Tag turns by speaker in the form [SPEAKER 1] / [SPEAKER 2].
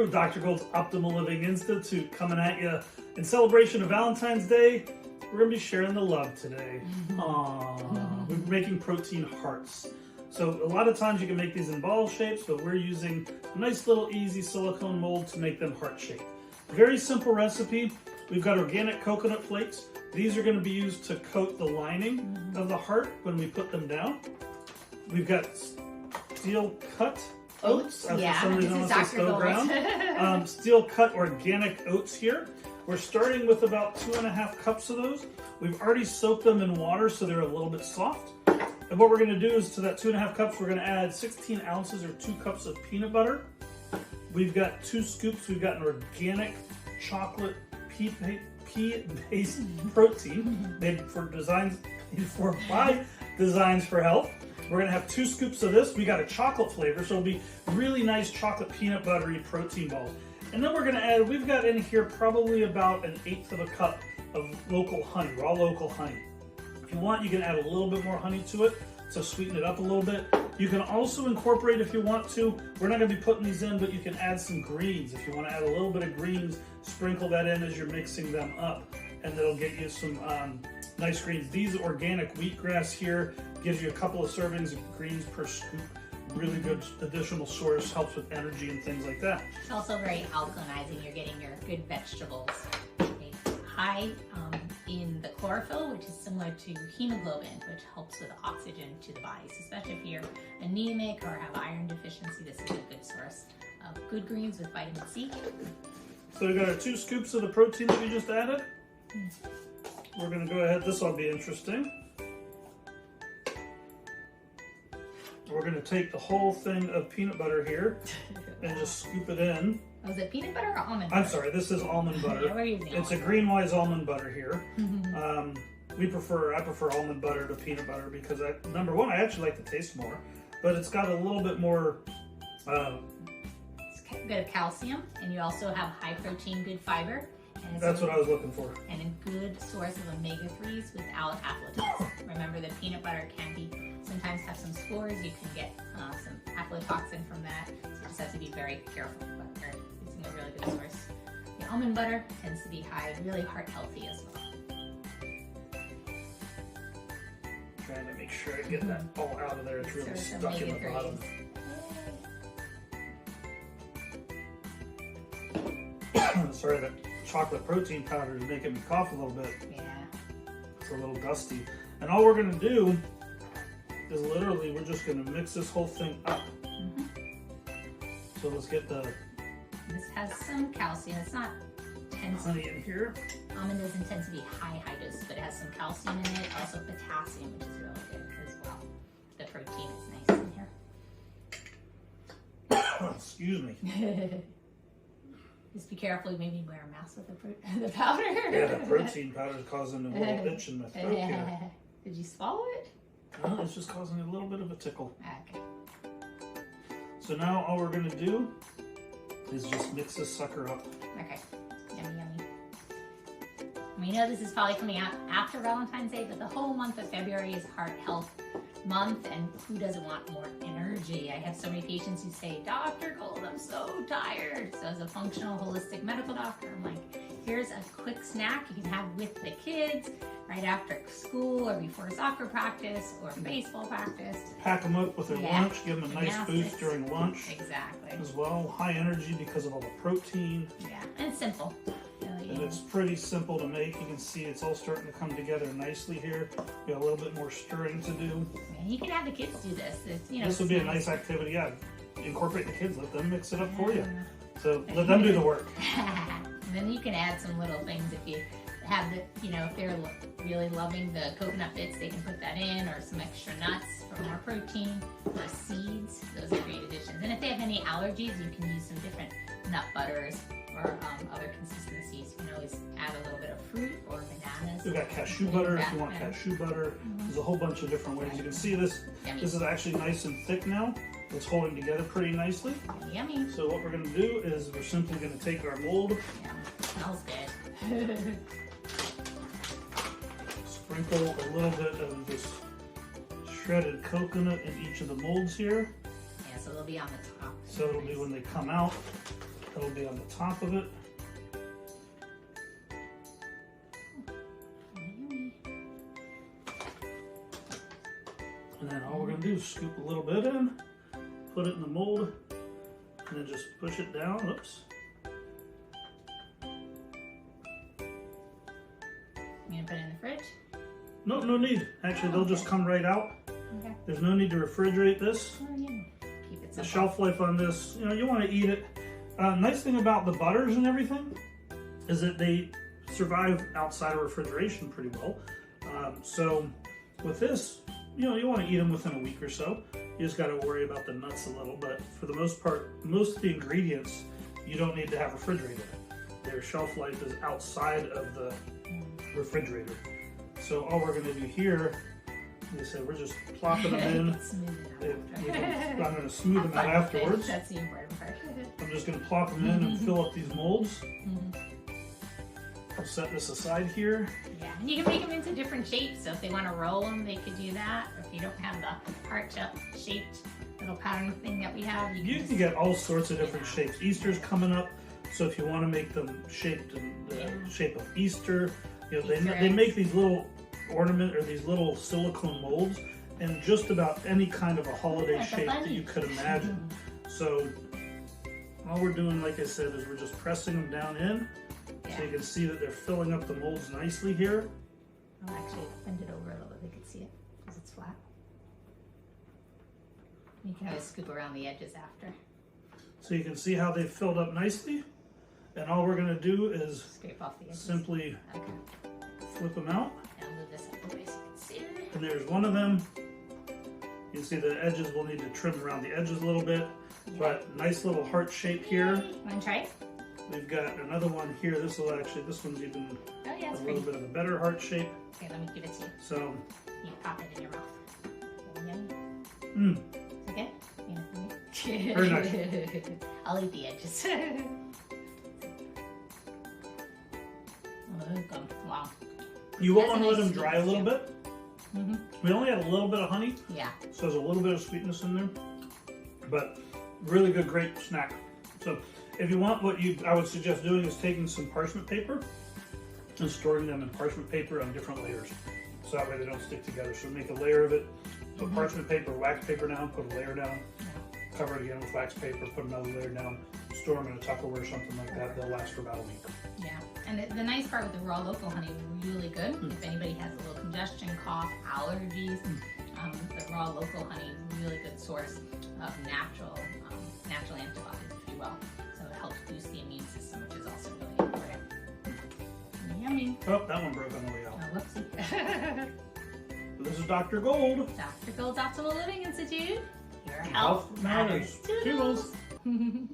[SPEAKER 1] Dr. Gold's Optimal Living Institute coming at you in celebration of Valentine's Day. We're going to be sharing the love today. Aww. We're making protein hearts. So a lot of times you can make these in ball shapes, but we're using a nice little easy silicone mold to make them heart shaped. Very simple recipe. We've got organic coconut flakes. These are going to be used to coat the lining of the heart when we put them down. We've got steel cut oats.
[SPEAKER 2] Yeah,
[SPEAKER 1] this is Dr. Ground. Steel cut organic oats here. We're starting with about 2.5 cups of those. We've already soaked them in water so they're a little bit soft. And what we're going to do is to that 2.5 cups, we're going to add 16 ounces or 2 cups of peanut butter. We've got 2 scoops. We've got an organic chocolate pea-based protein made by Designs for Health. We're gonna have 2 scoops of this. We got a chocolate flavor, so it'll be really nice chocolate peanut buttery protein balls. And then we're gonna add, we've got in here probably about 1/8 of a cup of local honey, raw local honey. If you want, you can add a little bit more honey to it to sweeten it up a little bit. You can also incorporate if you want to. We're not gonna be putting these in, but you can add some greens. If you wanna add a little bit of greens, sprinkle that in as you're mixing them up, and that'll get you some nice greens. These organic wheatgrass here gives you a couple of servings of greens per scoop. Really good additional source, helps with energy and things like that.
[SPEAKER 2] It's also very alkalinizing. You're getting your good vegetables. It's high in the chlorophyll, which is similar to hemoglobin, which helps with oxygen to the body. So especially if you're anemic or have iron deficiency, this is a good source of good greens with vitamin C.
[SPEAKER 1] So we got our 2 scoops of the protein that we just added. We're gonna go ahead, this will be interesting. We're gonna take the whole thing of peanut butter here and just scoop it in.
[SPEAKER 2] Was it peanut butter or almond butter?
[SPEAKER 1] I'm sorry, this is almond butter.
[SPEAKER 2] Yeah, we're using
[SPEAKER 1] it's a Greenwise almond butter here. I prefer almond butter to peanut butter because number one, I actually like the taste more, but it's got a little bit more
[SPEAKER 2] it's got a bit of calcium, and you also have high protein, good fiber. And
[SPEAKER 1] that's what I was looking for.
[SPEAKER 2] And a good source of omega-3s without aflatoxin. Remember, the peanut butter can sometimes have some spores. You can get some aflatoxin from that. So you just have to be very careful. But we're using a really good source. The almond butter tends to be high, really heart healthy as well.
[SPEAKER 1] Trying to make sure I get that all out of there. It's really stuck in the bottom. Sorry, that chocolate protein powder is making me cough a little bit.
[SPEAKER 2] Yeah.
[SPEAKER 1] It's a little dusty. And all we're gonna do is literally, we're just gonna mix this whole thing up. So let's get the...
[SPEAKER 2] This has some calcium. It's not
[SPEAKER 1] honey in here.
[SPEAKER 2] Almond doesn't tend to be high dose, but it has some calcium in it, also potassium, which is really good as well. The protein is nice in here.
[SPEAKER 1] Excuse me.
[SPEAKER 2] Just be careful, you maybe wear a mask with the powder.
[SPEAKER 1] Yeah, the protein powder is causing a little itch in my throat here.
[SPEAKER 2] Did you swallow it?
[SPEAKER 1] No, it's just causing a little bit of a tickle.
[SPEAKER 2] Okay.
[SPEAKER 1] So now all we're gonna do is just mix this sucker up.
[SPEAKER 2] Okay, yummy, yummy. We know this is probably coming out after Valentine's Day, but the whole month of February is Heart Health Month, and who doesn't want more energy? I have so many patients who say, Dr. Gold, I'm so tired. So as a functional holistic medical doctor, I'm like, here's a quick snack you can have with the kids right after school or before soccer practice or baseball practice.
[SPEAKER 1] Pack them up with their lunch, give them a nice boost during lunch.
[SPEAKER 2] Exactly.
[SPEAKER 1] As well, high energy because of all the protein.
[SPEAKER 2] Yeah, and it's simple.
[SPEAKER 1] And it's pretty simple to make. You can see it's all starting to come together nicely here. We got a little bit more stirring to do.
[SPEAKER 2] And you can have the kids do this.
[SPEAKER 1] This would be a nice activity. Yeah, incorporate the kids. Let them mix it up for you. So let them do the work.
[SPEAKER 2] And then you can add some little things if you have the, if they're really loving the coconut bits, they can put that in, or some extra nuts for more protein, or seeds. Those are great additions. And if they have any allergies, you can use some different nut butters or other consistencies. You can always add a little bit of fruit or bananas.
[SPEAKER 1] We've got cashew butter if you want cashew butter. There's a whole bunch of different ways. You can see this. This is actually nice and thick now. It's holding together pretty nicely.
[SPEAKER 2] Yummy.
[SPEAKER 1] So what we're going to do is we're simply going to take our mold,
[SPEAKER 2] Smells good.
[SPEAKER 1] sprinkle a little bit of this shredded coconut in each of the molds here.
[SPEAKER 2] Yeah, so they'll be on the top.
[SPEAKER 1] So it'll be when they come out, it'll be on the top of it.
[SPEAKER 2] Yummy.
[SPEAKER 1] And then all we're going to do is scoop a little bit in, put it in the mold, and then just push it down. Oops.
[SPEAKER 2] You gonna put it in the fridge?
[SPEAKER 1] No, no need. Actually, they'll just come right out.
[SPEAKER 2] Okay.
[SPEAKER 1] There's no need to refrigerate this.
[SPEAKER 2] Oh, yeah. Keep it
[SPEAKER 1] The
[SPEAKER 2] simple.
[SPEAKER 1] shelf life on this, you know, you want to eat it. Nice thing about the butters and everything is that they survive outside of refrigeration pretty well. So with this, you know, you want to eat them within a week or so. You just got to worry about the nuts a little, but for the most part, most of the ingredients you don't need to have refrigerated. Their shelf life is outside of the refrigerator. So all we're going to do here, like I said, we're just plopping them in.
[SPEAKER 2] Smooth it out.
[SPEAKER 1] I'm going to smooth them out afterwards.
[SPEAKER 2] That's the important part.
[SPEAKER 1] I'm just going to plop them in and fill up these molds. I'll set this aside here.
[SPEAKER 2] Yeah, and you can make them into different shapes. So if they want to roll them, they could do that. Or if you don't have the heart-shaped little pattern thing that we have,
[SPEAKER 1] You can get all sorts of different shapes. Easter's coming up, so if you want to make them shaped in the shape of Easter, you know, they make these little ornament or these little silicone molds in just about any kind of a holiday shape that you could imagine. So all we're doing, like I said, is we're just pressing them down in. So you can see that they're filling up the molds nicely here.
[SPEAKER 2] I'll actually bend it over a little bit, they can see it because it's flat. You can always scoop around the edges after.
[SPEAKER 1] So you can see how they've filled up nicely. And all we're going to do is
[SPEAKER 2] Scrape off the edges.
[SPEAKER 1] simply
[SPEAKER 2] Okay.
[SPEAKER 1] flip them out.
[SPEAKER 2] I'll move this up the way so you can see it.
[SPEAKER 1] And there's one of them. You can see the edges will need to trim around the edges a little bit. But nice little heart shape here.
[SPEAKER 2] Want to try it?
[SPEAKER 1] We've got another one here. This one's even
[SPEAKER 2] Oh yeah,
[SPEAKER 1] a
[SPEAKER 2] it's
[SPEAKER 1] little
[SPEAKER 2] pretty.
[SPEAKER 1] bit of a better heart shape.
[SPEAKER 2] Okay, let me give it to you.
[SPEAKER 1] So,
[SPEAKER 2] You pop it in your mouth.
[SPEAKER 1] mmm.
[SPEAKER 2] Is it good? Yeah.
[SPEAKER 1] Very nice.
[SPEAKER 2] I'll eat the edges. Wow.
[SPEAKER 1] You won't
[SPEAKER 2] That's
[SPEAKER 1] want to
[SPEAKER 2] a
[SPEAKER 1] let them
[SPEAKER 2] nice
[SPEAKER 1] dry a little bit. We only had a little bit of honey,
[SPEAKER 2] Yeah.
[SPEAKER 1] so there's a little bit of sweetness in there. But really good, great snack. So if you want, I would suggest doing is taking some parchment paper and storing them in parchment paper on different layers. So that way they don't stick together. So make a layer of it, put parchment paper, wax paper down, put a layer down, cover it again with wax paper, put another layer down, store them in a Tupperware or something like that. They'll last for about a week.
[SPEAKER 2] Yeah, and the nice part with the raw local honey is really good. If anybody has a little congestion, cough, allergies, the raw local honey is a really good source of natural antibodies, if you will. So it helps boost the immune system, which is also really important. Yummy.
[SPEAKER 1] Oh, that one broke on the way out.
[SPEAKER 2] Oh, whoopsie.
[SPEAKER 1] This is Dr. Gold.
[SPEAKER 2] Dr. Gold's Optimal Living Institute. Your
[SPEAKER 1] Health
[SPEAKER 2] health matters.
[SPEAKER 1] matters. Toodles.
[SPEAKER 2] Toodles.